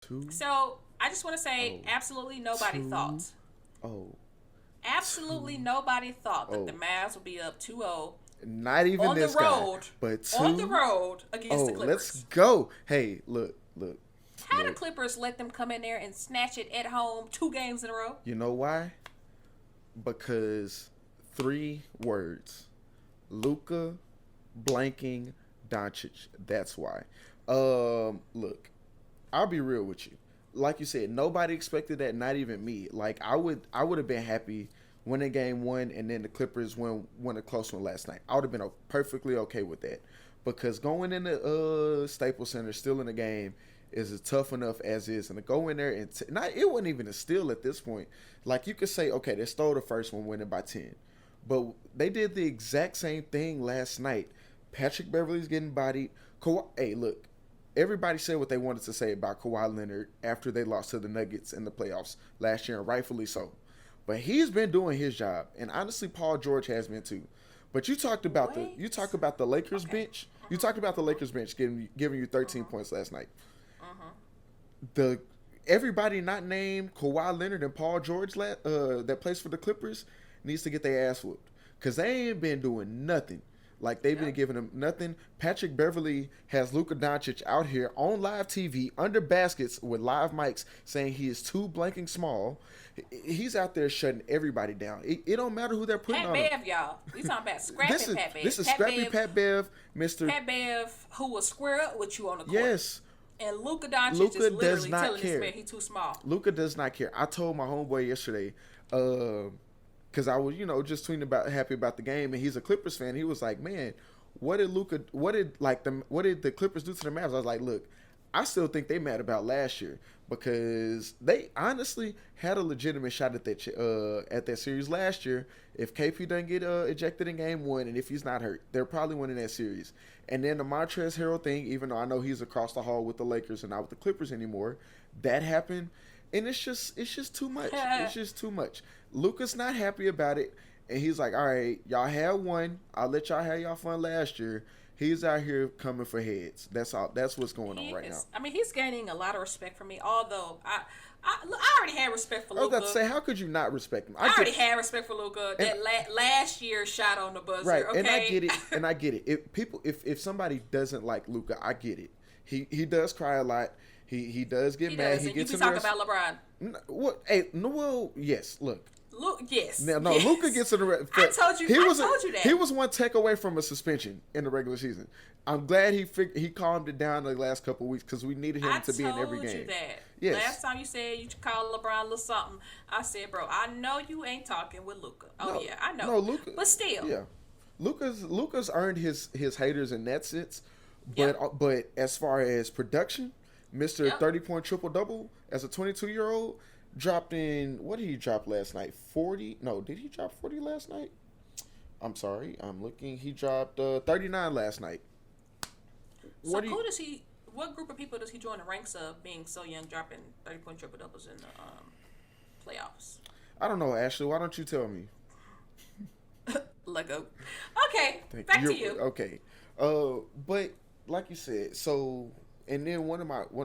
Two. So I just want to say, absolutely nobody thought. Oh. Absolutely nobody thought that the Mavs would be up 2-0 Not even on this the road, guy, but on the road against the Clippers. Let's go. Hey, look. How the Clippers let them come in there and snatch it at home 2 games in a row? You know why? Because 3 words. Luka blanking Doncic. That's why. Look, I'll be real with you. Like you said, nobody expected that, not even me. Like I would have been happy winning game 1 and then the Clippers won a close one last night. I would have been perfectly okay with that. Because going into Staples Center still in the game is tough enough as is, and to go in there and it wasn't even a steal at this point. Like you could say, okay, they stole the first one, winning by 10, but they did the exact same thing last night. Patrick Beverley's getting bodied. Hey, look, everybody said what they wanted to say about Kawhi Leonard after they lost to the Nuggets in the playoffs last year, and rightfully so. But he's been doing his job, and honestly, Paul George has been too. But you talked about the Lakers bench. You talked about the Lakers bench giving you 13 points last night. Everybody not named Kawhi Leonard and Paul George that plays for the Clippers needs to get their ass whooped, because they ain't been doing nothing. Like, they've been giving him nothing. Patrick Beverley has Luka Doncic out here on live TV under baskets with live mics saying he is too blanking small. He's out there shutting everybody down. It don't matter who they're putting on him. Pat Bev, y'all. We talking about Scrappy Pat Bev. This is Scrappy Pat Bev, Mr. Pat Bev, who will square up with you on the court. Yes. And Luka Doncic is literally telling this man he's too small. Luka does not care. I told my homeboy yesterday, because I was, just tweeting happy about the game, and he's a Clippers fan. He was like, "Man, what did the Clippers do to the Mavs?" I was like, "Look, I still think they mad about last year, because they honestly had a legitimate shot at that series last year. If KP doesn't get ejected in game 1, and if he's not hurt, they're probably winning that series. And then the Montrezl Harrell thing, even though I know he's across the hall with the Lakers and not with the Clippers anymore, that happened, and it's just too much. It's just too much. Luka's not happy about it, and he's like, all right, y'all had one. I'll let y'all have y'all fun last year. He's out here coming for heads. That's all. That's what's going on right now. I mean, he's gaining a lot of respect from me. Although I already had respect for Luka. I was about to say, how could you not respect him? I already had respect for Luka. That last year shot on the buzzer. Right, okay? and I get it. If somebody doesn't like Luka, I get it. He does cry a lot. He does get mad. He gets. You can talk about LeBron. What? Hey, no. Well, yes. Look. Yes. No, yes. Luka gets in the. I told you that. He was one take away from a suspension in the regular season. I'm glad he calmed it down the last couple of weeks, because we needed him to be in every game. I told you that. Yes. Last time you said you call LeBron a little something, I said, bro, I know you ain't talking with Luka. Oh yeah, I know. No, Luka. But still. Yeah. Luka's earned his haters in that sense, but as far as production, Mr. 30-point triple-double as a 22-year-old. Dropped in, what did he drop last night? 40? No, did he drop 40 last night? I'm sorry, I'm looking. He dropped 39 last night. What group of people does he join the ranks of, being so young, dropping 30-point triple doubles in the playoffs? I don't know, Ashley. Why don't you tell me? Lego. Okay, back to you. Okay, but like you said, so. And then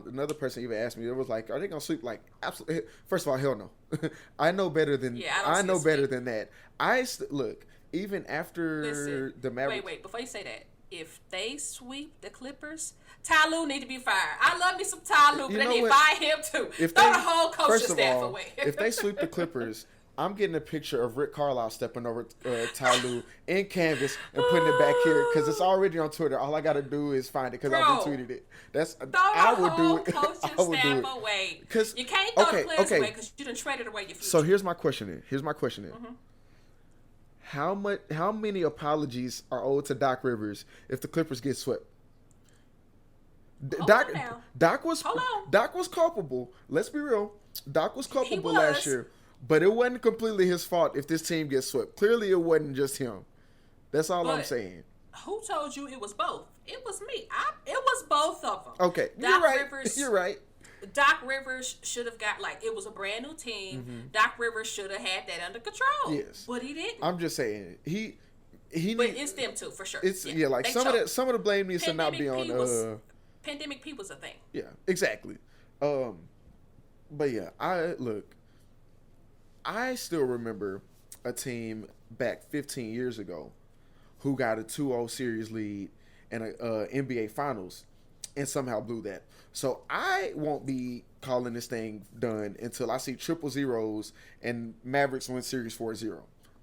another person even asked me, it was like, are they gonna sweep? Like, absolutely. First of all, hell no. I know better than I know better than that. Look, even after the Mavericks. Wait, before you say that, if they sweep the Clippers, Ty Lue need to be fired. I love me some Ty Lue, but they need to fire him too. Throw the whole coaching staff away. If they sweep the Clippers, I'm getting a picture of Rick Carlisle stepping over Ty Lue in canvas and putting it back here, because it's already on Twitter. All I got to do is find it, because I've retweeted it. I would do it. Coaching staff away. You can't throw the players away, because you done traded away your future. So here's my question then. How many apologies are owed to Doc Rivers if the Clippers get swept? Doc was culpable. Let's be real. Doc was culpable last year. But it wasn't completely his fault if this team gets swept. Clearly, it wasn't just him. That's all I'm saying. Who told you it was both? It was me. It was both of them. Okay, you're right. Doc Rivers should have got, it was a brand new team. Mm-hmm. Doc Rivers should have had that under control. Yes, but he didn't. I'm just saying But it's them too, for sure. It's some of the blame needs to not be on. Pandemic P was a thing. Yeah, exactly. But yeah, I still remember a team back 15 years ago who got a 2-0 series lead in a NBA Finals and somehow blew that. So I won't be calling this thing done until I see triple zeros and Mavericks win series 4-0.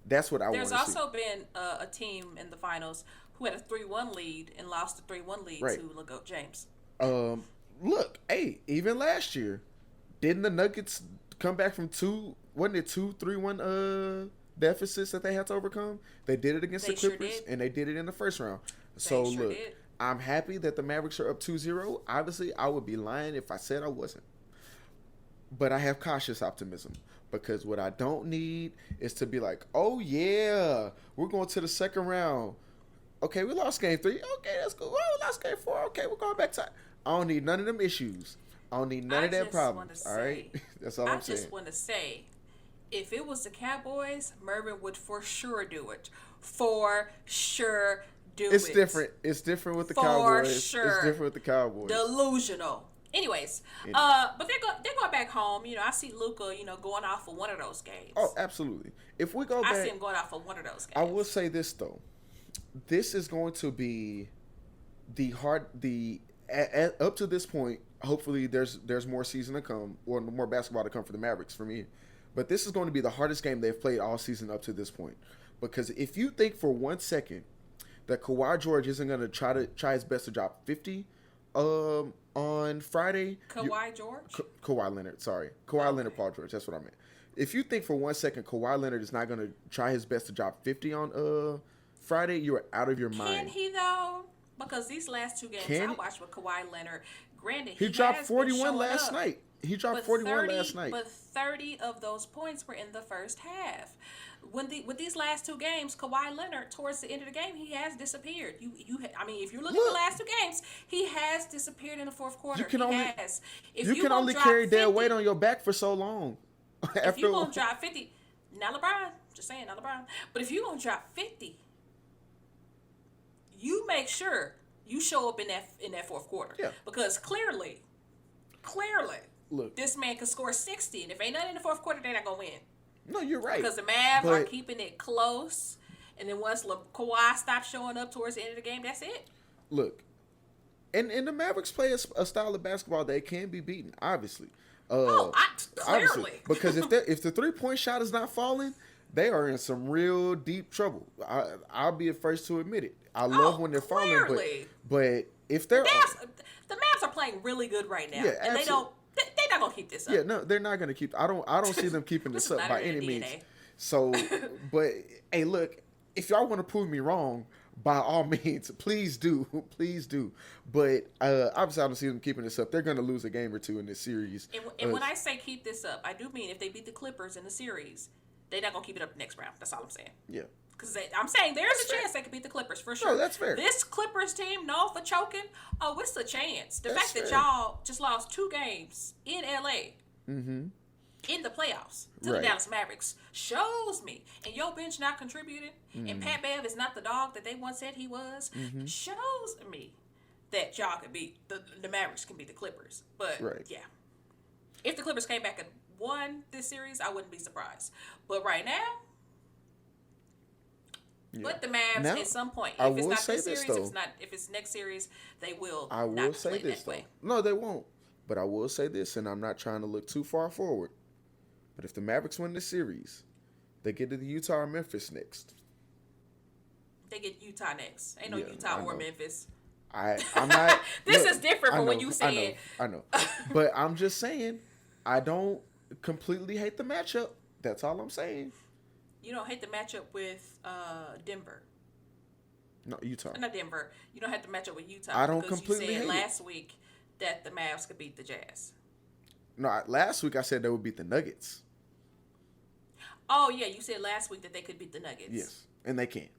That's what I want to see. There's also been a team in the finals who had a 3-1 lead and lost the 3-1 lead to LeGoat James. Look, hey, even last year, didn't the Nuggets come back from wasn't it 2-3-1 deficits that they had to overcome? They did it against the Clippers, and they did it in the first round. So look, I'm happy that the Mavericks are up 2-0. Obviously, I would be lying if I said I wasn't. But I have cautious optimism because what I don't need is to be like, oh yeah, we're going to the second round. Okay, we lost game 3. Okay, that's cool. Oh, we lost game 4. Okay, we're going back to. I don't need none of them issues. I don't need none of that problems. All right, that's all I'm saying. I just want to say, if it was the Cowboys, Mervin would for sure do it. For sure do it. It's different. It's different with the Cowboys. For sure. It's different with the Cowboys. Delusional. Anyways, but they're going back home. You know, I see Luka, going off for one of those games. Oh, absolutely. If we go back, I see him going off for one of those games. I will say this though, this is going to be up to this point. Hopefully, there's more season to come or more basketball to come for the Mavericks for me. But this is going to be the hardest game they've played all season up to this point. Because if you think for 1 second that Kawhi George isn't going to try his best to drop 50 on Friday. Kawhi Leonard, sorry. Kawhi Leonard, Paul George, that's what I meant. If you think for 1 second Kawhi Leonard is not going to try his best to drop 50 on Friday, you're out of your mind. Can he though? Because these last 2 games I watched with Kawhi Leonard, granted, he dropped 41 last night. He dropped 41 last night. But 30 of those points were in the first half. With these last 2 games, Kawhi Leonard, towards the end of the game, he has disappeared. If you look at the last 2 games, he has disappeared in the fourth quarter. You can only carry that weight on your back for so long. If you're going to drop 50, not LeBron, just saying, not LeBron. But if you're going to drop 50, you make sure you show up in that fourth quarter. Yeah. Because clearly, look, this man can score 60, and if ain't nothing in the fourth quarter, they're not going to win. No, you're right. Because the Mavs are keeping it close, and then once Kawhi stops showing up towards the end of the game, that's it. Look, and the Mavericks play a style of basketball that can be beaten, obviously. Clearly. Obviously. Because if the 3-point shot is not falling, they are in some real deep trouble. I'll be the first to admit it. I love when they're falling, but if they're... The Mavs are playing really good right now, and they don't... They're not gonna keep this up. Yeah, no, they're not gonna keep. I don't see them keeping this up by any means. So, but hey, look, if y'all want to prove me wrong, by all means, please do. But obviously, I don't see them keeping this up. They're gonna lose a game or 2 in this series. And when I say keep this up, I do mean if they beat the Clippers in the series, they're not gonna keep it up the next round. That's all I'm saying. Yeah. Because I'm saying there's a chance they could beat the Clippers for sure. No, that's fair. This Clippers team, known for choking, it's a chance. The fact that y'all just lost 2 games in LA in the playoffs to the Dallas Mavericks shows me, and your bench not contributing, and Pat Bev is not the dog that they once said he was, shows me that y'all could beat the Mavericks can beat the Clippers. But yeah, if the Clippers came back and won this series, I wouldn't be surprised. But right now. Yeah. But the Mavs now, at some point, if it's not this series, if it's next series, they will. I will not say play this that though. Way. No, they won't. But I will say this, and I'm not trying to look too far forward. But if the Mavericks win this series, they get to the Utah or Memphis next. They get Utah next. Ain't no Utah or Memphis. I'm not. This is different from when you said. I know. But I'm just saying, I don't completely hate the matchup. That's all I'm saying. You don't hate the matchup with Denver. No, Utah. Not Denver. You don't have to match up with Utah. I don't completely hate it. You said last week that the Mavs could beat the Jazz. No, last week I said they would beat the Nuggets. Oh, yeah. You said last week that they could beat the Nuggets. Yes, and they can.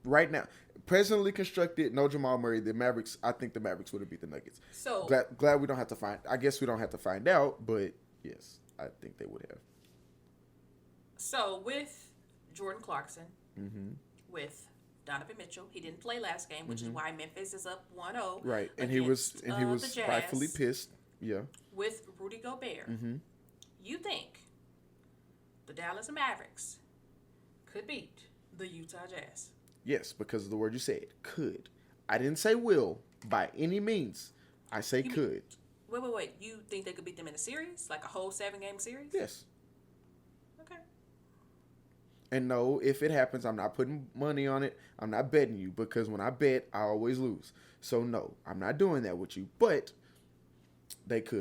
Right now. Presently constructed, no Jamal Murray, the Mavericks, I think the Mavericks would have beat the Nuggets. So glad we don't have to find, I guess we don't have to find out, but yes, I think they would have. So with Jordan Clarkson, with Donovan Mitchell, he didn't play last game, which is why Memphis is up 1-0. Right, and he was rightfully pissed. Yeah. With Rudy Gobert, Dallas Mavericks could beat the Utah Jazz. Yes, because of the word you said, could. I didn't say will by any means. I say could. Wait. You think they could beat them in a series? Like a whole 7-game series? Yes. Okay. And no, if it happens, I'm not putting money on it. I'm not betting you because when I bet, I always lose. So no, I'm not doing that with you. But they could.